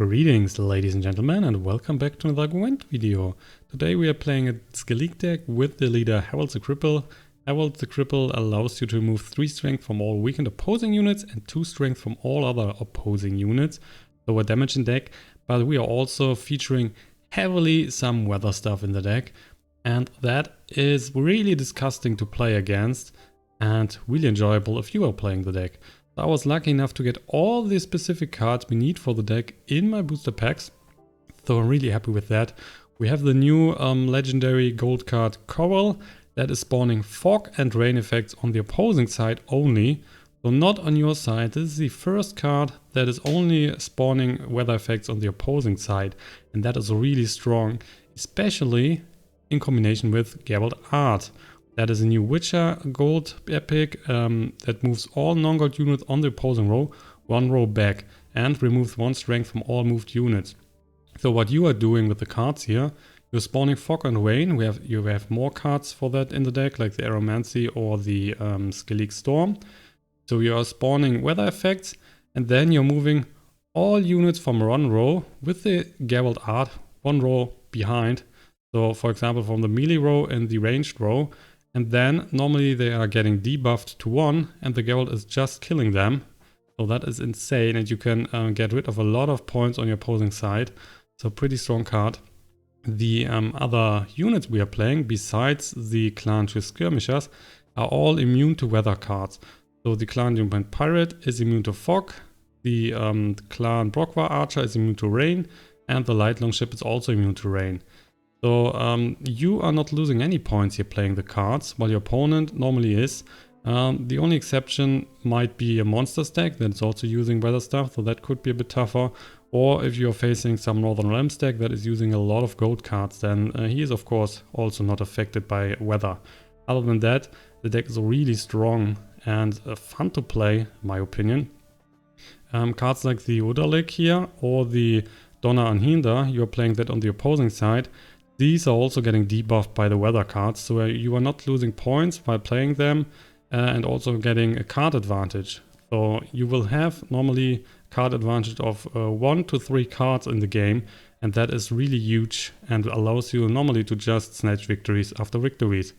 Greetings ladies and gentlemen, and welcome back to another Gwent video. Today we are playing a Skellige deck with the leader Harald the Cripple. Harald the Cripple allows you to remove 3 strength from all weakened opposing units and 2 strength from all other opposing units. So a damaging deck, but we are also featuring heavily some weather stuff in the deck. And that is really disgusting to play against and really enjoyable if you are playing the deck. I was lucky enough to get all the specific cards we need for the deck in my booster packs, so I'm really happy with that. We have the new legendary gold card Coral that is spawning fog and rain effects on the opposing side only, so not on your side. This is the first card that is only spawning weather effects on the opposing side, and that is really strong, especially in combination with Geralt Art. That is a new Witcher gold epic that moves all non-gold units on the opposing row 1 row back and removes 1 strength from all moved units. So what you are doing with the cards here, you're spawning Fog and Rain. You have more cards for that in the deck, like the Aeromancy or the Skellige Storm. So you are spawning weather effects, and then you're moving all units from 1 row with the Geralt Art 1 row behind. So for example, from the melee row and the ranged row. And then normally they are getting debuffed to 1 and the Geralt is just killing them. So that is insane, and you can get rid of a lot of points on your opposing side. So pretty strong card. The other units we are playing, besides the clan Skirmishers, are all immune to weather cards. So the clan Dimun Pirate is immune to fog, the clan Brokvar Archer is immune to rain, and the Light Longship is also immune to rain. So you are not losing any points here playing the cards, while your opponent normally is. The only exception might be a monster stack that's also using weather stuff, so that could be a bit tougher. Or if you're facing some Northern Realms deck that is using a lot of gold cards, then he is of course also not affected by weather. Other than that, the deck is really strong and fun to play, in my opinion. Cards like the Udalik here or the Donna Anhinda, you're playing that on the opposing side. These are also getting debuffed by the weather cards, so you are not losing points while playing them and also getting a card advantage. So you will have normally card advantage of 1 to 3 cards in the game, and that is really huge and allows you normally to just snatch victories after victories.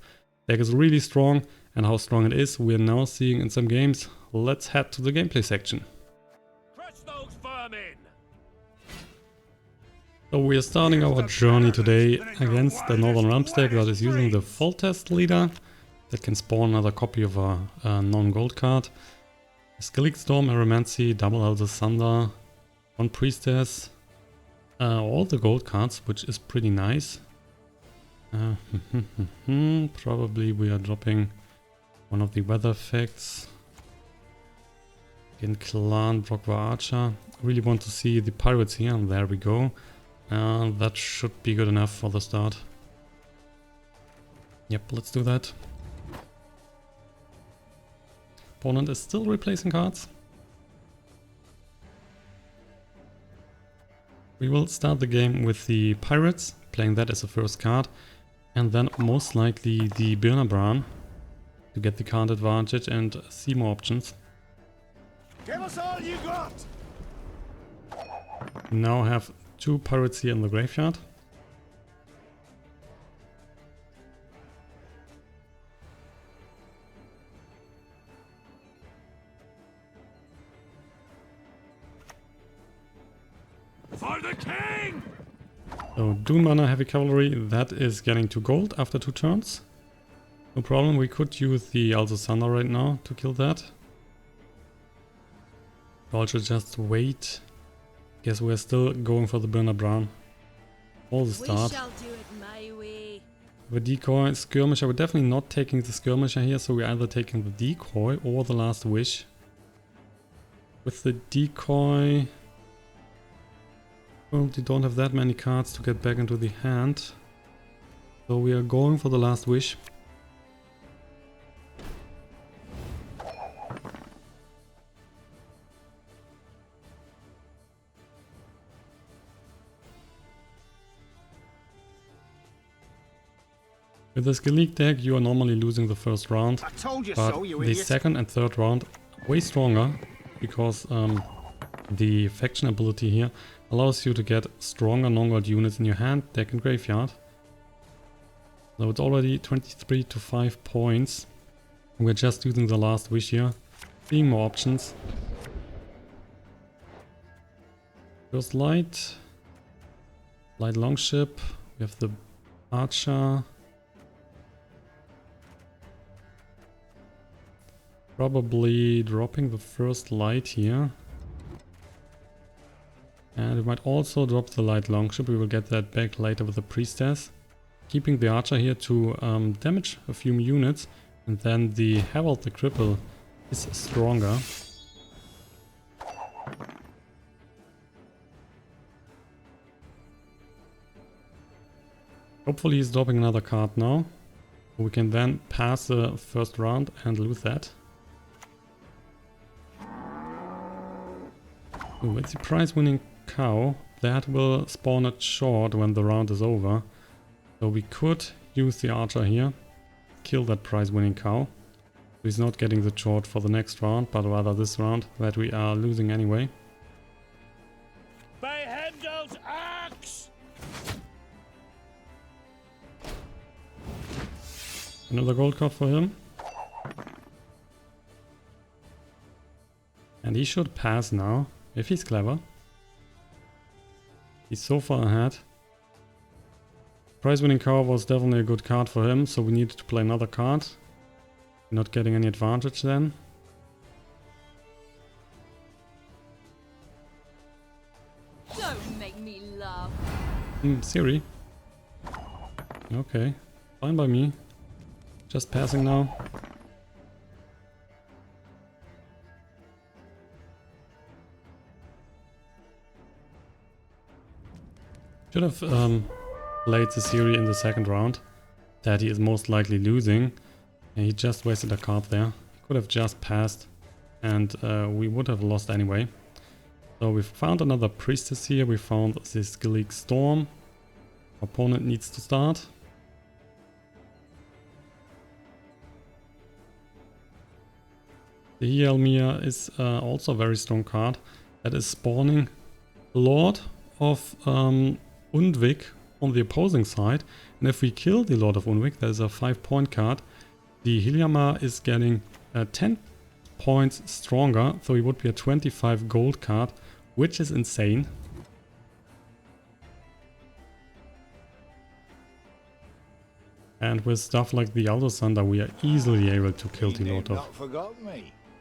Deck is really strong, and how strong it is we are now seeing in some games. Let's head to the gameplay section. So we are starting our journey today against the Northern Realms deck that is using the Foltest leader that can spawn another copy of a non-gold card. Skellige Storm, Aeromancy, double Alzur, 1 Priestess, all the gold cards, which is pretty nice. Probably we are dropping one of the weather effects. In clan Brokvar Archer. Really want to see the pirates here, and there we go. That should be good enough for the start. Yep, let's do that. Opponent is still replacing cards. We will start the game with the pirates, playing that as the first card, and then most likely the Birnabran to get the card advantage and see more options. Give us all you got! We now have 2 pirates here in the graveyard. For the king! So Dune Mana Heavy Cavalry, that is getting 2 gold after 2 turns. No problem, we could use the Alzur right now to kill that. I should just wait. Guess we're still going for the Birnabran. All the start. We shall do it my way. The Decoy, Skirmisher, we're definitely not taking the Skirmisher here, so we're either taking the Decoy or the Last Wish. With the Decoy, well, you don't have that many cards to get back into the hand. So we are going for the Last Wish. With the Skellige deck, you are normally losing the first round, but the second and third round way stronger because the faction ability here allows you to get stronger non-gold units in your hand, deck and graveyard. So it's already 23 to 5 points. We're just using the last wish here, seeing more options. First Light Longship, we have the Archer. Probably dropping the first Light here. And we might also drop the Light Longship, we will get that back later with the Priestess. Keeping the Archer here to damage a few units, and then the Harald the Cripple is stronger. Hopefully he's dropping another card now. We can then pass the first round and lose that. Ooh, it's a prize-winning cow. That will spawn it short when the round is over. So we could use the archer here, kill that prize-winning cow. He's not getting the short for the next round, but rather this round that we are losing anyway. By Heimdall's axe! Another gold card for him. And he should pass now, if he's clever. He's so far ahead. Prize-winning cow was definitely a good card for him, so we needed to play another card. Not getting any advantage then. Don't make me laugh. Siri. Okay, fine by me. Just passing now. Should have played the Siri in the second round. That he is most likely losing. And he just wasted a card there. Could have just passed and we would have lost anyway. So we found another Priestess here. We found the Skellige Storm. Opponent needs to start. The Helmir is also a very strong card. That is spawning Lord of Undvik on the opposing side. And if we kill the Lord of Undvik, there's a 5-point card. The Helmir is getting 10 points stronger, so it would be a 25 gold card, which is insane. And with stuff like the Alzur, we are easily able to kill the Lord of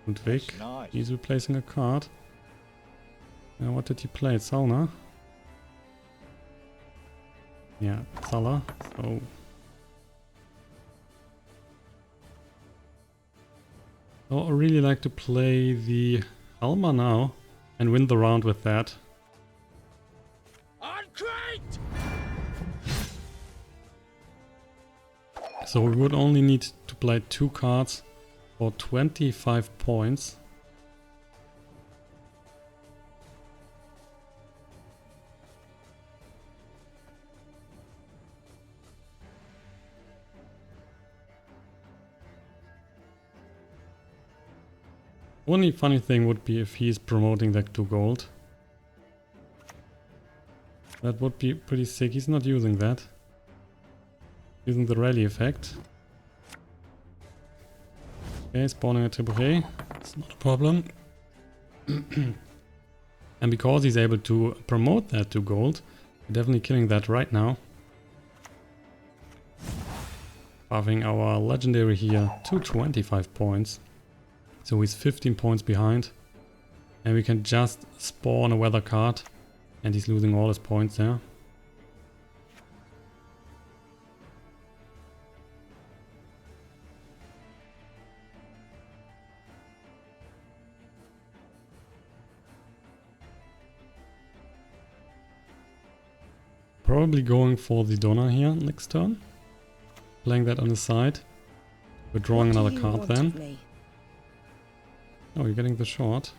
Undvik. Nice. He's replacing a card. What did he play? Sauna? Yeah, Salah. So I really like to play the Helma now and win the round with that. On crate! So we would only need to play 2 cards for 25 points. Only funny thing would be if he's promoting that to gold. That would be pretty sick. He's not using that. Using the rally effect. Okay, spawning a Tuirseach. It's not a problem. And because he's able to promote that to gold, we're definitely killing that right now. Buffing our legendary here to 25 points. So he's 15 points behind. And we can just spawn a weather card. And he's losing all his points there. Probably going for the Donna here next turn. Playing that on the side. We're drawing another card then. Oh, you're getting the short.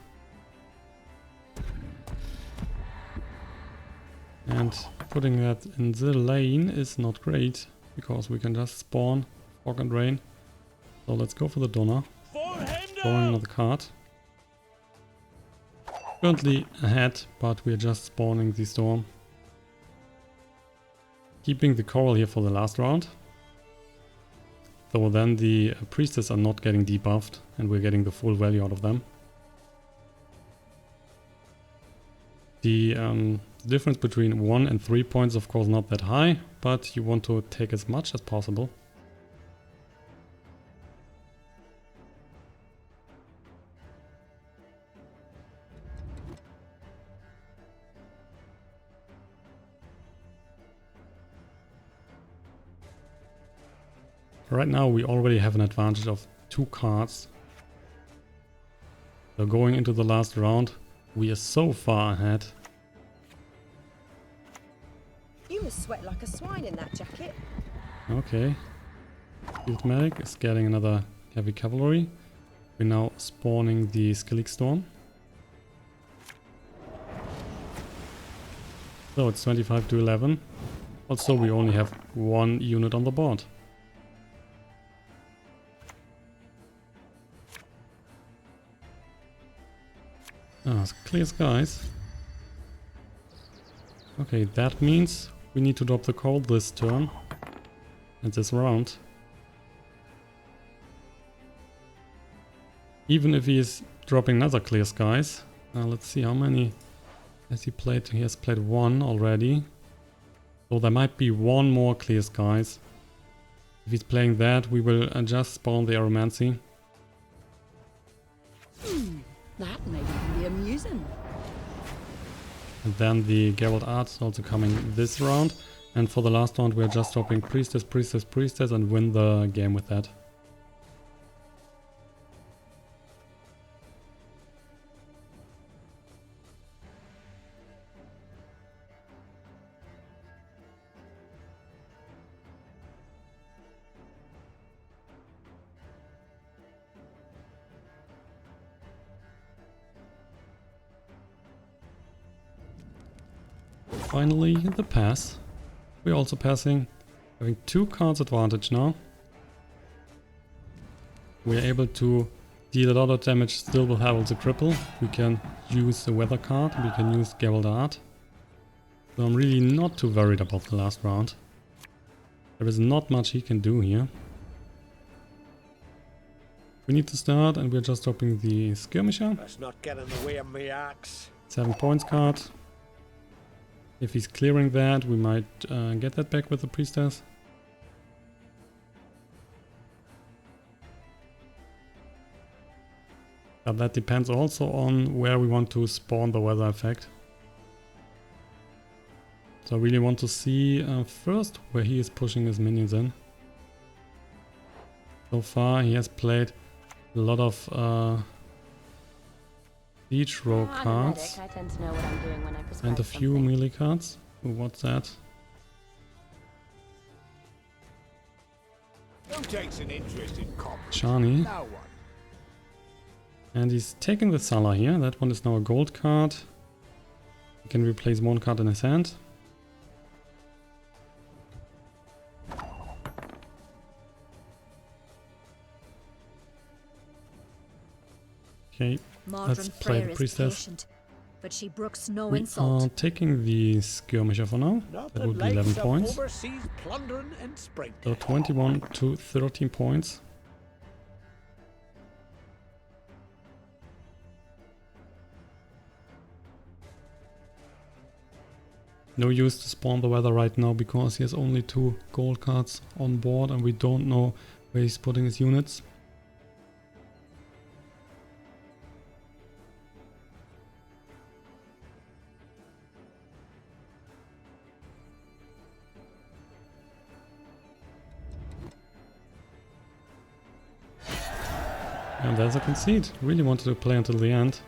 And putting that in the lane is not great, because we can just spawn Fog and Rain. So let's go for the Donna. Drawing another card. Currently ahead, but we are just spawning the storm. Keeping the coral here for the last round. So then the priestess are not getting debuffed and we're getting the full value out of them. The difference between 1 and 3 points of course not that high, but you want to take as much as possible. Right now we already have an advantage of 2 cards. So going into the last round, we are so far ahead. You must sweat like a swine in that jacket. Okay. Field Medic is getting another heavy cavalry. We're now spawning the Skellige Storm. So it's 25 to 11. Also we only have 1 unit on the board. Clear skies. Okay, that means we need to drop the coal this turn and this round. Even if he is dropping another clear skies. Let's see how many has he played. He has played 1 already. So there might be 1 more clear skies. If he's playing that, we will just spawn the Aeromancy. That may be amusing. And then the Geralt Art is also coming this round. And for the last round we're just dropping Priestess, Priestess, Priestess and win the game with that. Finally, the pass. We're also passing, having 2 cards advantage now. We're able to deal a lot of damage still with Harald the Cripple. We can use the weather card, we can use Geralt Art. So I'm really not too worried about the last round. There is not much he can do here. We need to start and we're just dropping the Skirmisher. Let's not get in the way of my axe. 7 points card. If he's clearing that, we might get that back with the Priestess. But that depends also on where we want to spawn the weather effect. So I really want to see first where he is pushing his minions in. So far he has played a lot of siege row cards I tend to know what I'm doing when I prescribe and a few something. melee cards. Ooh, what's that? Who takes an interest in combat? Shani. No one. And he's taking the Salah here. That one is now a gold card. He can replace 1 card in his hand. Okay, let's play the Priestess. Patient, but she brooks no We insult. are taking the Skirmisher for now. Not That the would be likes 11 of points. overseas plundering and So springtime. 21 to 13 points. No use to spawn the weather right now because he has only 2 gold cards on board and we don't know where he's putting his units. And there's a concede. Really wanted to play until the end.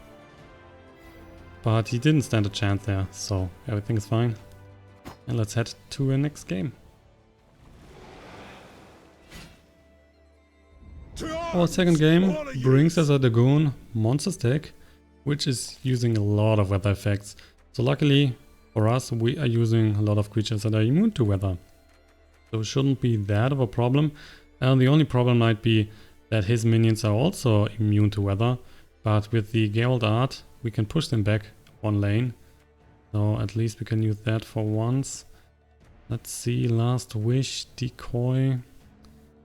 But he didn't stand a chance there, so everything is fine. And let's head to the next game. Our second game brings us a Dragoon Monsters deck, which is using a lot of weather effects. So luckily for us, we are using a lot of creatures that are immune to weather. So it shouldn't be that of a problem. And the only problem might be that his minions are also immune to weather. But with the Geralt art, we can push them back one lane. So at least we can use that for once. Let's see, Last Wish, Decoy,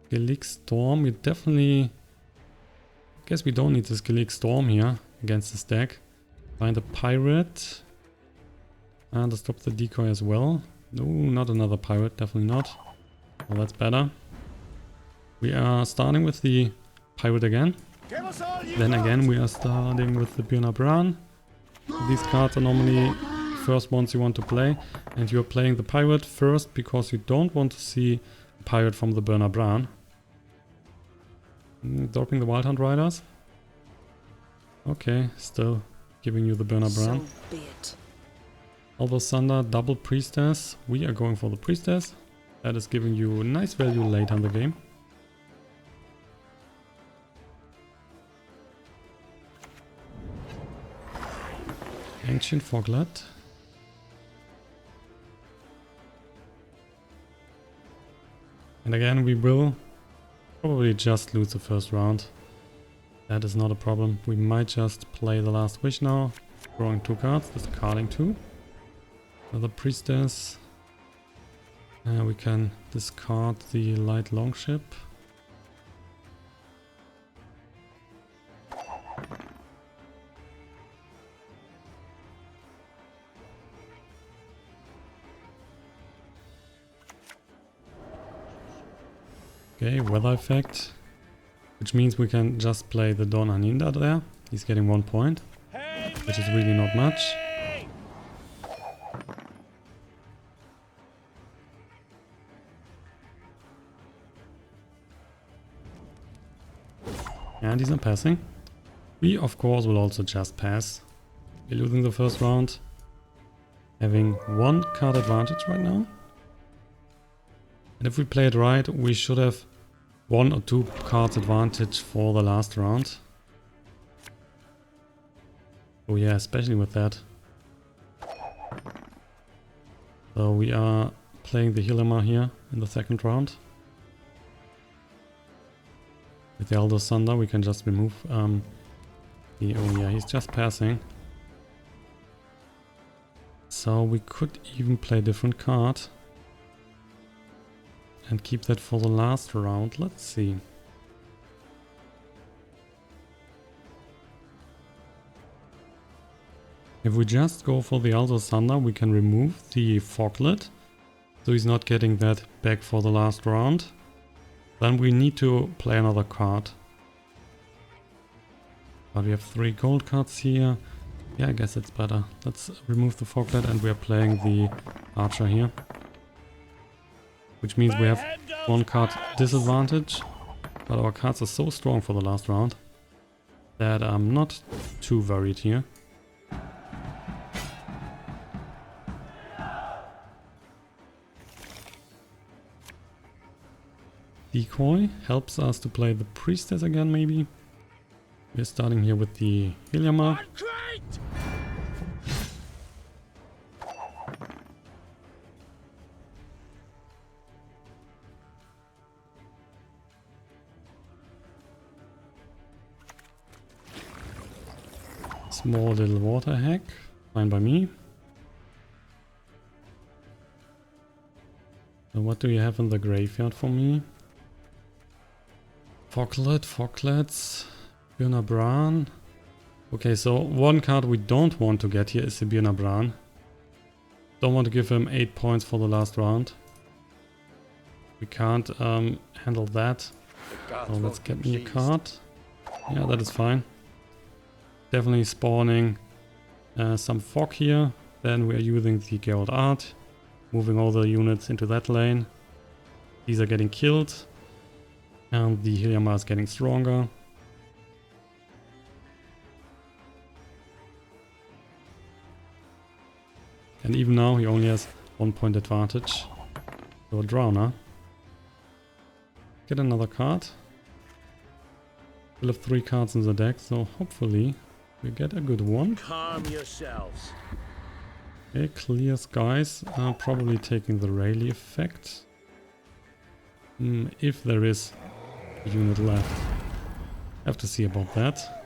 Skellige Storm. We definitely... guess we don't need the Skellige Storm here against this deck. Find a Pirate. And stop the Decoy as well. No, not another Pirate, definitely not. Well, that's better. We are starting with the Pirate again. Then again we are starting with the Björnar Bran. These cards are normally first ones you want to play. And you're playing the Pirate first because you don't want to see a Pirate from the Björnar Bran. Dropping the Wild Hunt Riders. Okay, still giving you the Björnar Bran. So be it. Alzur Thunder, double Priestess. We are going for the Priestess. That is giving you a nice value later in the game. Ancient Foglet. And again we will probably just lose the first round. That is not a problem. We might just play the Last Wish now. Drawing 2 cards, discarding 2. Another Priestess. We can discard the Light Longship. Okay, weather effect. Which means we can just play the Don Aninda there. He's getting 1 point. Which is really not much. And he's not passing. We of course will also just pass. We're losing the first round. Having 1 card advantage right now. And if we play it right, we should have 1 or 2 cards advantage for the last round. Oh yeah, especially with that. So we are playing the Hilama here in the second round. With the Alzur Thunder we can just remove oh yeah, he's just passing. So we could even play a different card. And keep that for the last round. Let's see. If we just go for the Alzur Thunder, we can remove the Foglet. So he's not getting that back for the last round. Then we need to play another card. But we have 3 gold cards here. Yeah, I guess it's better. Let's remove the Foglet and we are playing the Archer here. Which means we have 1 card disadvantage, but our cards are so strong for the last round that I'm not too worried here. Decoy helps us to play the Priestess again maybe. We're starting here with the Hilama. Small little water hack, fine by me. So what do you have in the graveyard for me? Foglets, Björnar Bran. Okay, so 1 card we don't want to get here is the Björnar Bran. Don't want to give him 8 points for the last round. We can't handle that. So let's get me a card. Yeah, that is fine. Definitely spawning some fog here. Then we are using the Geralt art. Moving all the units into that lane. These are getting killed. And the Hilama is getting stronger. And even now he only has 1 point advantage. So a Drowner. Get another card. We'll have 3 cards in the deck, so hopefully we get a good one. Calm yourselves. Okay, clear skies. Probably taking the Rayleigh effect. If there is a unit left. Have to see about that.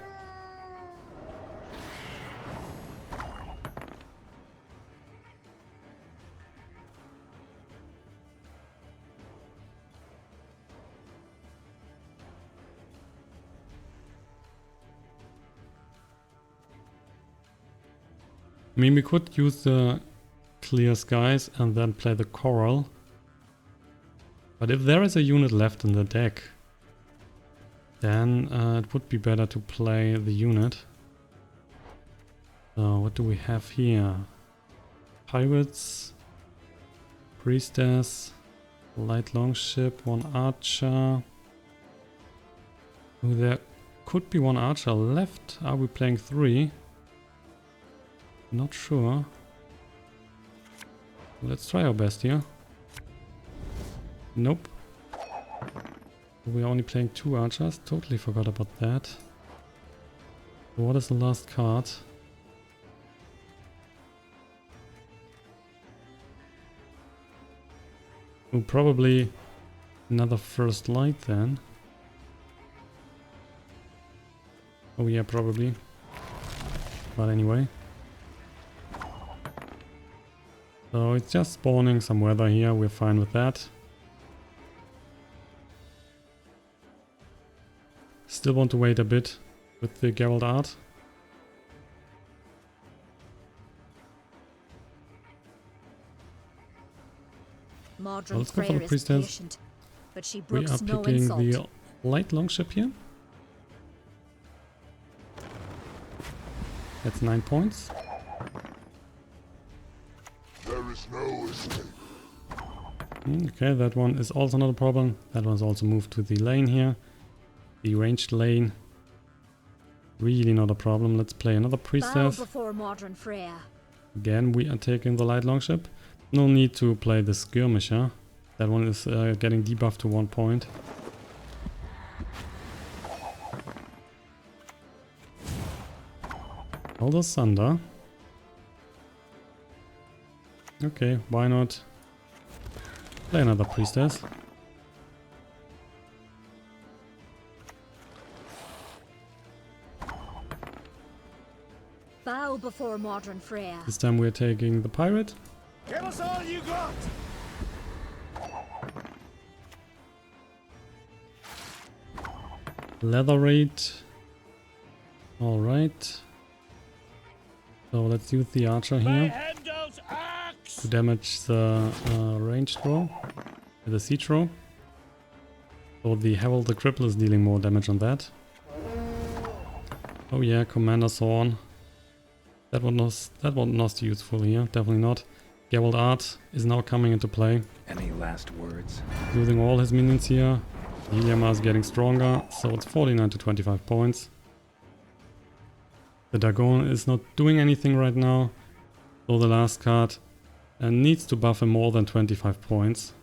I mean, we could use the clear skies and then play the coral. But if there is a unit left in the deck, then it would be better to play the unit. So what do we have here? Pirates, Priestess, Light Longship, 1 archer. Oh, there could be 1 archer left. Are we playing 3? Not sure. Let's try our best here. Nope. We're only playing 2 archers. Totally forgot about that. So what is the last card? Oh, probably another first light then. Oh yeah, probably. But anyway. So it's just spawning some weather here. We're fine with that. Still want to wait a bit with the Geralt art. Modern Let's go for Freya the is Priestess. patient, but she We are brooks no picking insult. the Light Longship here. That's 9 points. There is no escape. Okay, that one is also not a problem. That one's also moved to the lane here. The ranged lane. Really not a problem. Let's play another Bow Priestess. before modern Freya. Again, we are taking the Light Longship. No need to play the Skirmisher. That one is getting debuffed to 1 point. Elder Thunder. Okay, why not play another Priestess? Bow before modern Freya. This time we're taking the Pirate. Give us all you got! Leather rate. Alright. So let's use the archer here Heimdall's axe! to damage the ranged row, the siege row. So the Harald the Cripple is dealing more damage on that. Oh yeah, Commander Thorn. That one not useful here, definitely not. Geralt art is now coming into play. Any last words? Losing all his minions here. Heliamar is getting stronger, so it's 49 to 25 points. The Dagon is not doing anything right now, so the last card needs to buff him more than 25 points.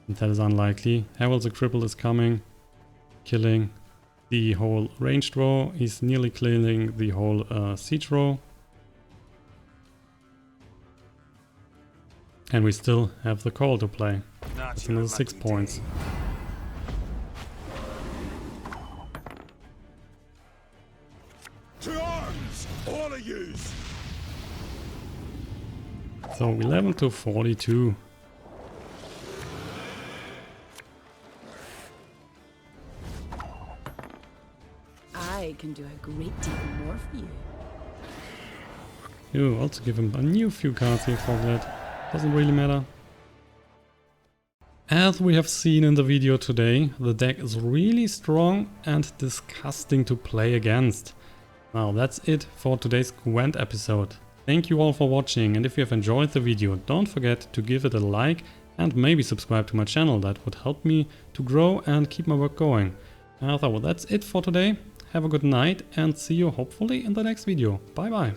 And that is unlikely. Harald the Cripple is coming, killing the whole ranged row. He's nearly killing the whole siege row. And we still have the call to play. It's another 6 points. To arms, all of yous! So 11 to 42. I can do a great deal more for you. You also give him a new few cards here for that. Doesn't really matter. As we have seen in the video today, the deck is really strong and disgusting to play against. Now that's it for today's Gwent episode. Thank you all for watching, and if you have enjoyed the video, don't forget to give it a like and maybe subscribe to my channel. That would help me to grow and keep my work going. So that's it for today. Have a good night and see you hopefully in the next video. Bye bye.